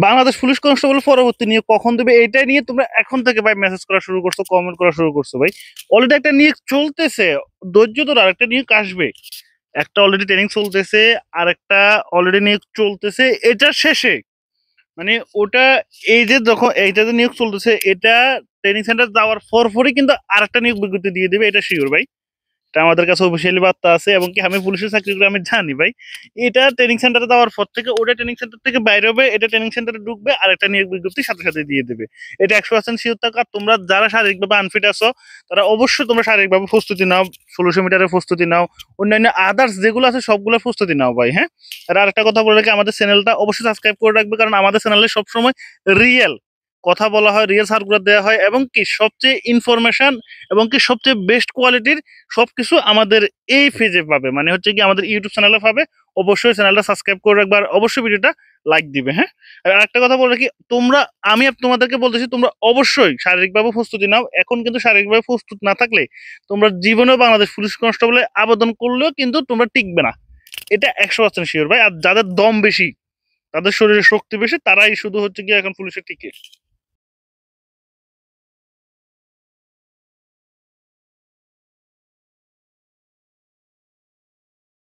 Bangladesh police constable পরবর্তী নিয়োগ কখন দেবে এটা নিয়ে তোমরা এখন থেকে ভাই মেসেজ করা শুরু করছো, কমেন্ট করা শুরু করছো ভাই। অলরেডি একটা নিয়োগ চলতেছে, ধৈর্য ধরো, আরেকটা নিয়োগ আসবে। একটা অলরেডি ট্রেনিং চলতেছে, আর একটা অলরেডি নিয়োগ চলতেছে, এটা শেষে মানে ওটা, এই যে যখন এইটা যে নিয়োগ চলতেছে এটা ট্রেনিং সেন্টার যাওয়ার পরই কিন্তু আরেকটা নিয়োগ বিজ্ঞপ্তি দিয়ে দিবে, এটা শিওর ভাই। এটা আমাদের কাছে অফিসিয়ালি বার্তা আছে, এবং কি আমি পুলিশের চাকরি করে আমি জানি ভাই। এটা ট্রেনিং সেন্টারে যাওয়ার পর থেকে ওটা ট্রেনিং সেন্টার থেকে বাইরে হবে, এটা ট্রেনিং সেন্টারে ঢুকবে, আর একটা নিয়োগ বিজ্ঞপ্তি সাথে সাথে দিয়ে দেবে। এটা 100% শিওর থাকা। তোমরা যারা শারীরিকভাবে আনফিট আছো তারা অবশ্যই তোমরা শারীরিকভাবে প্রস্তুতি নাও, 1600 মিটারের প্রস্তুতি নাও, অন্যান্য আদার্স যেগুলো আছে সবগুলোর প্রস্তুতি নাও ভাই। হ্যাঁ, আর আরেকটা কথা বলে রাখি, আমাদের চ্যানেলটা অবশ্যই সাবস্ক্রাইব করে রাখবে, কারণ আমাদের চ্যানেলে সবসময় রিয়েল কথা বলা হয়, রিয়েল সার্কুলার দেওয়া হয়, এবং কি সবচেয়ে ইনফরমেশন এবং কি সবচেয়ে বেস্ট কোয়ালিটির সবকিছু আমাদের এই পেজে পাবে, মানে হচ্ছে কি আমাদের ইউটিউব চ্যানেলে পাবে। অবশ্যই চ্যানেলটা সাবস্ক্রাইব করে রাখবে, আর অবশ্যই ভিডিওটা লাইক দিবে। হ্যাঁ, আর একটা কথা বলে রাখি, তোমরা, আমি তোমাদেরকে বলতেছি তোমরা অবশ্যই শারীরিকভাবে প্রস্তুতি নাও। এখন কিন্তু শারীরিকভাবে প্রস্তুত না থাকলে তোমরা জীবনেও বাংলাদেশ পুলিশ কনস্টেবলে আবেদন করলেও কিন্তু তোমরা টিকবে না, এটা 100% শিওর ভাই। আর যাদের দম বেশি, তাদের শরীরে শক্তি বেশি, তারাই শুধু হচ্ছে কি এখন পুলিশে টিকে।